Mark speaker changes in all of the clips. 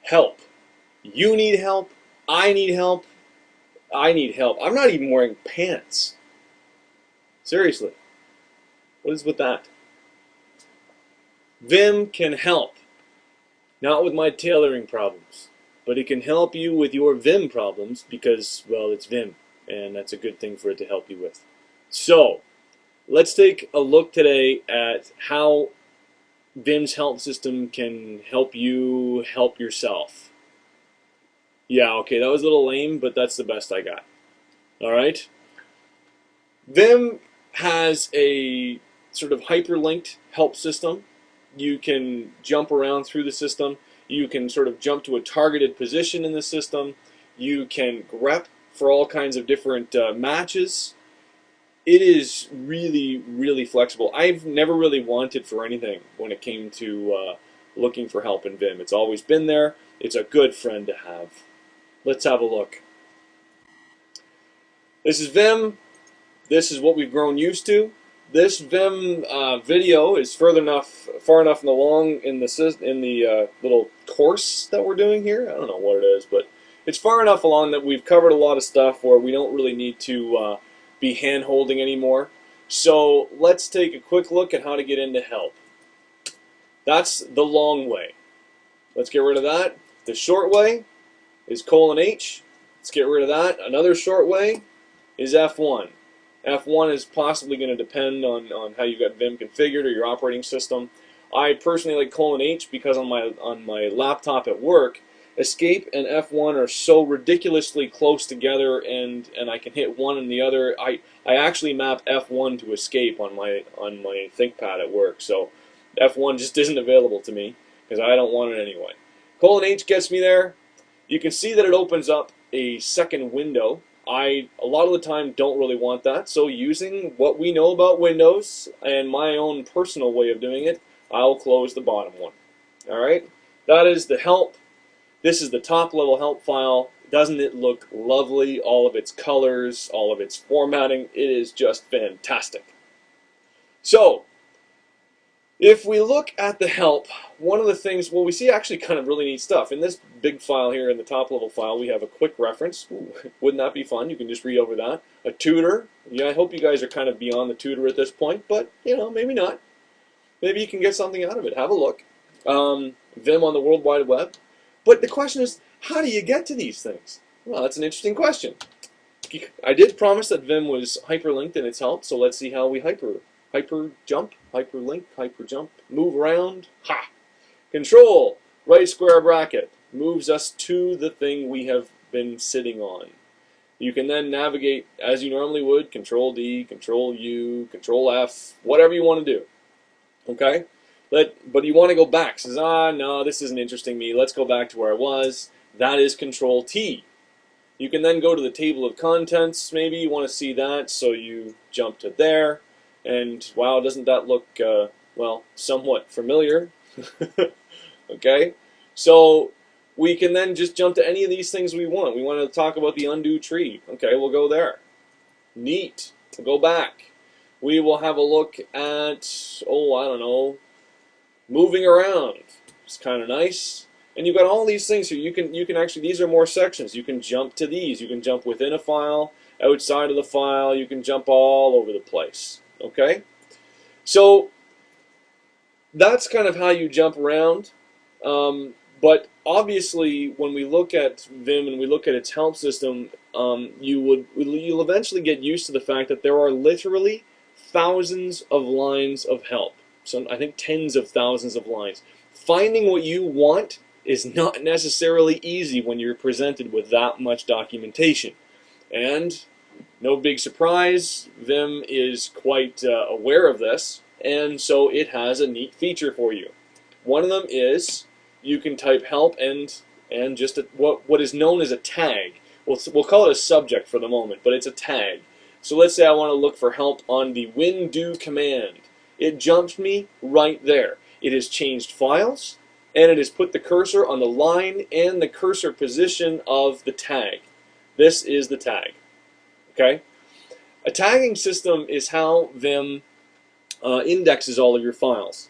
Speaker 1: Help. You need help. I need help. I need help. I'm not even wearing pants. Seriously. What is with that? Vim can help. Not with my tailoring problems. But it can help you with your Vim problems because, well, it's Vim. And that's a good thing for it to help you with. So, let's take a look today at how Vim's help system can help you help yourself. Yeah, okay, that was a little lame, but that's the best I got. Alright? Vim has a sort of hyperlinked help system. You can jump around through the system. You can sort of jump to a targeted position in the system. You can grep for all kinds of different matches. It is really, really flexible. I've never really wanted for anything when it came to looking for help in Vim. It's always been there. It's a good friend to have. Let's have a look. This is Vim. This is what we've grown used to. This Vim video is far enough along in the little course that we're doing here. I don't know what it is, but it's far enough along that we've covered a lot of stuff where we don't really need to be hand-holding anymore. So let's take a quick look at how to get into help. That's the long way. Let's get rid of that. The short way is :H. Let's get rid of that. Another short way is F1. F1 is possibly going to depend on how you've got Vim configured or your operating system. I personally like :H because on my laptop at work, Escape and F1 are so ridiculously close together, and I can hit one and the other. I actually map F1 to Escape on my ThinkPad at work, so F1 just isn't available to me because I don't want it anyway. :H gets me there. You can see that it opens up a second window. I, a lot of the time, don't really want that, so using what we know about Windows and my own personal way of doing it, I'll close the bottom one. Alright? That is the help. This is the top level help file. Doesn't it look lovely? All of its colors, all of its formatting, it is just fantastic. So, if we look at the help, one of the things, well, we see actually kind of really neat stuff. In this big file here, in the top level file, we have a quick reference. Ooh, wouldn't that be fun? You can just read over that. A tutor. Yeah, I hope you guys are kind of beyond the tutor at this point, but, you know, maybe not. Maybe you can get something out of it. Have a look. Vim on the World Wide Web. But the question is, how do you get to these things? Well, that's an interesting question. I did promise that Vim was hyperlinked in its help, so let's see how we hyperjump, hyperlink, hyperjump, move around. Ha! Control, right square bracket, moves us to the thing we have been sitting on. You can then navigate as you normally would, Control D, Control U, Control F, whatever you want to do. Okay? But you want to go back. Says, no, this isn't interesting me. Let's go back to where I was. That is Control T. You can then go to the table of contents. Maybe you want to see that, so you jump to there. And wow, doesn't that look, well, somewhat familiar? Okay? So we can then just jump to any of these things we want. We want to talk about the undo tree. Okay, we'll go there. Neat. We'll go back. We will have a look at, oh, I don't know, moving around. It's kind of nice. And you've got all these things here. You can actually, these are more sections. You can jump to these. You can jump within a file, outside of the file. You can jump all over the place. Okay? So that's kind of how you jump around. But obviously, when we look at Vim and we look at its help system, you'll eventually get used to the fact that there are literally thousands of lines of help. So I think tens of thousands of lines. Finding what you want is not necessarily easy when you're presented with that much documentation. And no big surprise, Vim is quite aware of this, and so it has a neat feature for you. One of them is you can type help and just what is known as a tag. We'll call it a subject for the moment, but it's a tag. So let's say I want to look for help on the WinDo command. It jumps me right there. It has changed files, and it has put the cursor on the line and the cursor position of the tag. This is the tag. Okay? A tagging system is how Vim indexes all of your files.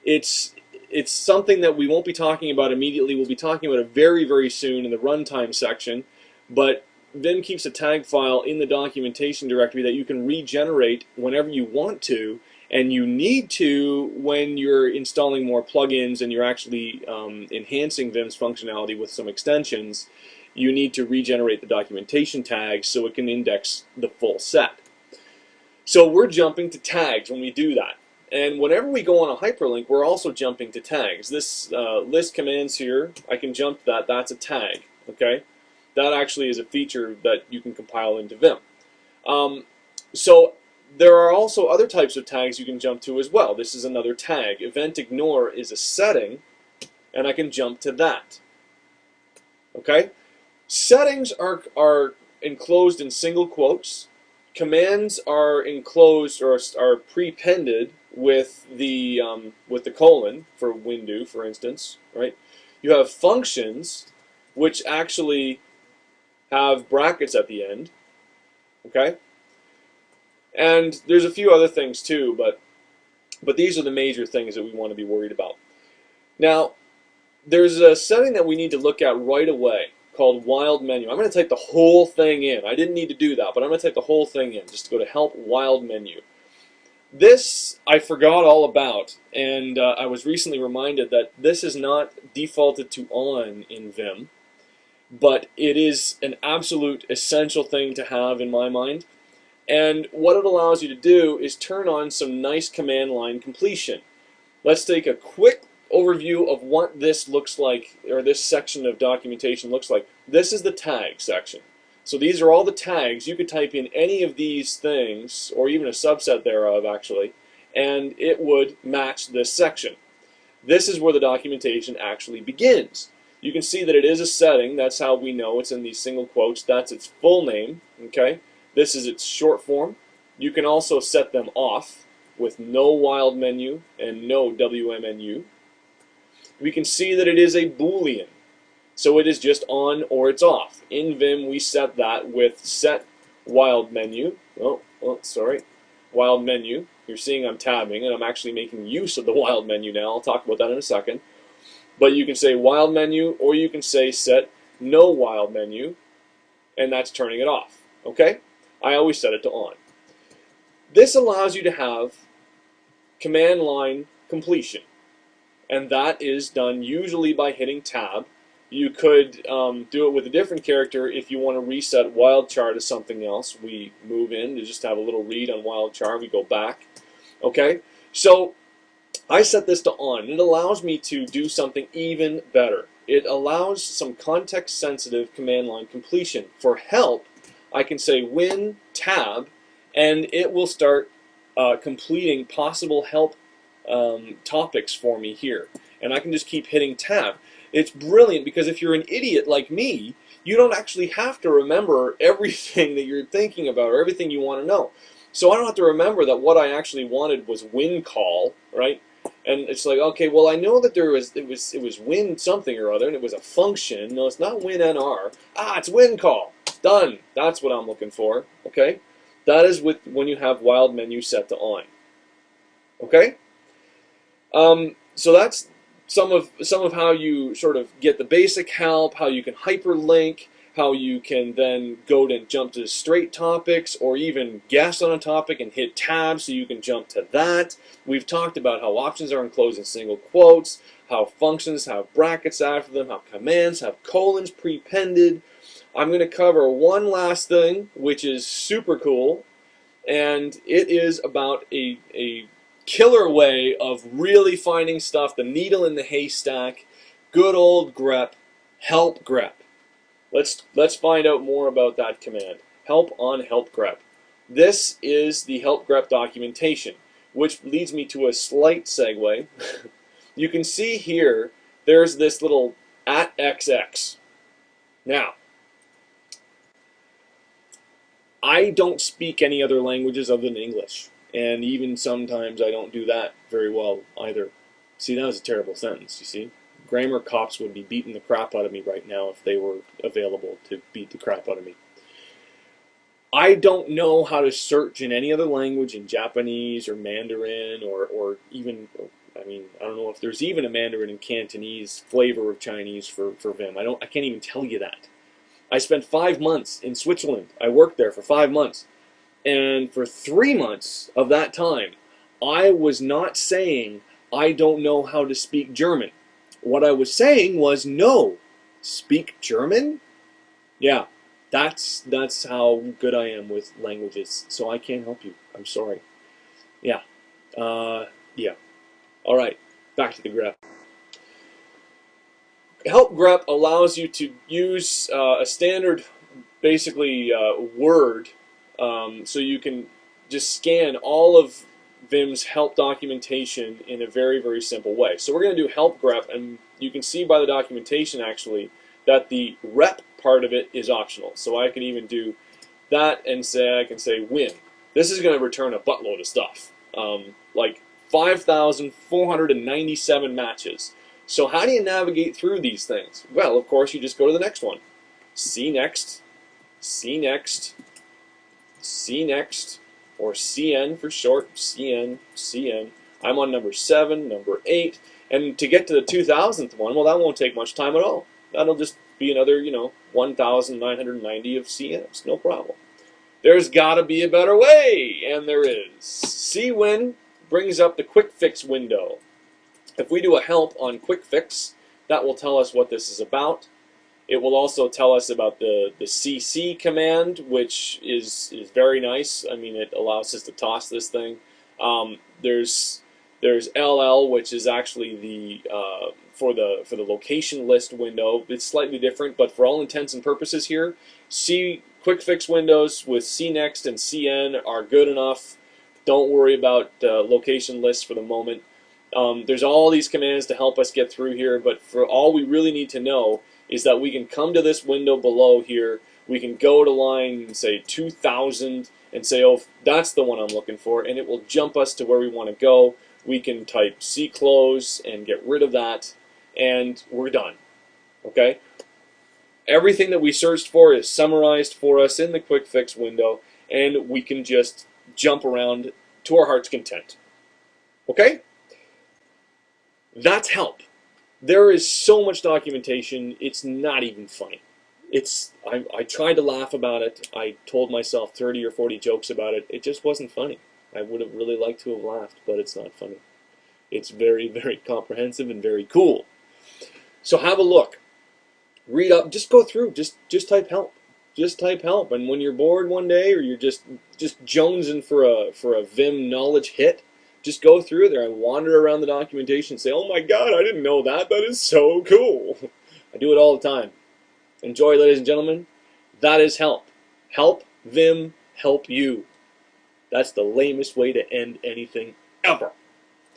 Speaker 1: It's it's something that we won't be talking about immediately. We'll be talking about it very, very soon in the runtime section. But Vim keeps a tag file in the documentation directory that you can regenerate whenever you want to, and you need to when you're installing more plugins and you're actually enhancing Vim's functionality with some extensions. You need to regenerate the documentation tags so it can index the full set. So we're jumping to tags when we do that. And whenever we go on a hyperlink, we're also jumping to tags. This list commands here, I can jump to that. That's a tag. Okay, that actually is a feature that you can compile into Vim. So there are also other types of tags you can jump to as well. This is another tag. Event ignore is a setting, and I can jump to that. Okay, settings are enclosed in single quotes. Commands are enclosed or are prepended with the colon for Windu, for instance, right? You have functions which actually have brackets at the end, okay? And there's a few other things too, but these are the major things that we want to be worried about. Now, there's a setting that we need to look at right away called wild menu. I'm going to type the whole thing in. I didn't need to do that, but I'm going to type the whole thing in. Just go to help wild menu. This I forgot all about, and I was recently reminded that this is not defaulted to on in Vim, but it is an absolute essential thing to have in my mind. And what it allows you to do is turn on some nice command line completion. Let's take a quick overview of what this looks like, or this section of documentation looks like. This is the tag section. So these are all the tags. You could type in any of these things, or even a subset thereof actually, and it would match this section. This is where the documentation actually begins. You can see that it is a setting. That's how we know it's in these single quotes. That's its full name. Okay. This is its short form. You can also set them off with no wild menu and no WMNU. We can see that it is a Boolean, so it is just on or it's off. In Vim, we set that with set wild menu. Sorry, wild menu. You're seeing I'm tabbing, and I'm actually making use of the wild menu now. I'll talk about that in a second. But you can say wild menu, or you can say set no wild menu, and that's turning it off. Okay? I always set it to on. This allows you to have command line completion, and that is done usually by hitting tab. You could do it with a different character if you want to reset wildchar to something else. We move in to just have a little read on wildchar. We go back. Okay, so I set this to on. It allows me to do something even better. It allows some context-sensitive command line completion. For help, I can say win tab, and it will start completing possible help topics for me here. And I can just keep hitting tab. It's brilliant because if you're an idiot like me, you don't actually have to remember everything that you're thinking about or everything you want to know. So I don't have to remember that what I actually wanted was win call, right? And it's like, okay, well I know that it was win something or other, and it was a function. No, it's not win NR. It's win call. Done. That's what I'm looking for. Okay, that is when you have wild menu set to on. Okay. So that's some of how you sort of get the basic help, how you can hyperlink, how you can then go and jump to straight topics, or even guess on a topic and hit tab so you can jump to that. We've talked about how options are enclosed in single quotes, how functions have brackets after them, how commands have colons prepended. I'm going to cover one last thing, which is super cool, and it is about a killer way of really finding stuff, the needle in the haystack, good old grep, help grep. Let's find out more about that command. Help on help grep. This is the help grep documentation, which leads me to a slight segue. You can see here there's this little @XX. Now, I don't speak any other languages other than English, and even sometimes I don't do that very well either. See, that was a terrible sentence, you see? Grammar cops would be beating the crap out of me right now if they were available to beat the crap out of me. I don't know how to search in any other language, in Japanese or Mandarin or even I mean, I don't know if there's even a Mandarin and Cantonese flavor of Chinese for Vim. I can't even tell you that. I spent 5 months in Switzerland. I worked there for 5 months. And for 3 months of that time, I was not saying, I don't know how to speak German. What I was saying was, no, speak German? Yeah, that's how good I am with languages. So I can't help you. I'm sorry. Yeah. Yeah. All right, back to the grep. Help grep allows you to use a standard, basically, Word, so you can just scan all of Vim's help documentation in a very, very simple way. So we're going to do help grep, and you can see by the documentation, actually, that the rep part of it is optional. So I can even do that and say, I can say win. This is going to return a buttload of stuff, like 5,497 matches. So how do you navigate through these things? Well, of course, you just go to the next one. See next, see next, see next, or CN for short, CN, CN. I'm on number 7, number 8, and to get to the 2000th one, well, that won't take much time at all. That'll just be another, 1,990 of CNs, no problem. There's got to be a better way, and there is. CWin brings up the quick fix window. If we do a help on quick fix, that will tell us what this is about. It will also tell us about the CC command, which is very nice. I mean, it allows us to toss this thing. There's LL, which is actually the for the location list window. It's slightly different, but for all intents and purposes here, quick fix windows with CNext and CN are good enough. Don't worry about location lists for the moment. There's all these commands to help us get through here, but for all we really need to know is that we can come to this window below here. We can go to line, say, 2000 and say, oh, that's the one I'm looking for, and it will jump us to where we want to go. We can type close and get rid of that, and we're done. Okay? Everything that we searched for is summarized for us in the quick fix window, and we can just jump around to our heart's content. Okay? That's help. There is so much documentation, it's not even funny. I tried to laugh about it. I told myself 30 or 40 jokes about it. It just wasn't funny. I would have really liked to have laughed, but it's not funny. It's very, very comprehensive and very cool. So have a look. Read up. Just go through. Just type help. Just type help. And when you're bored one day, or you're just jonesing for a Vim knowledge hit, just go through there and wander around the documentation and say, oh my god, I didn't know that. That is so cool. I do it all the time. Enjoy, ladies and gentlemen. That is help. Help Vim help you. That's the lamest way to end anything ever.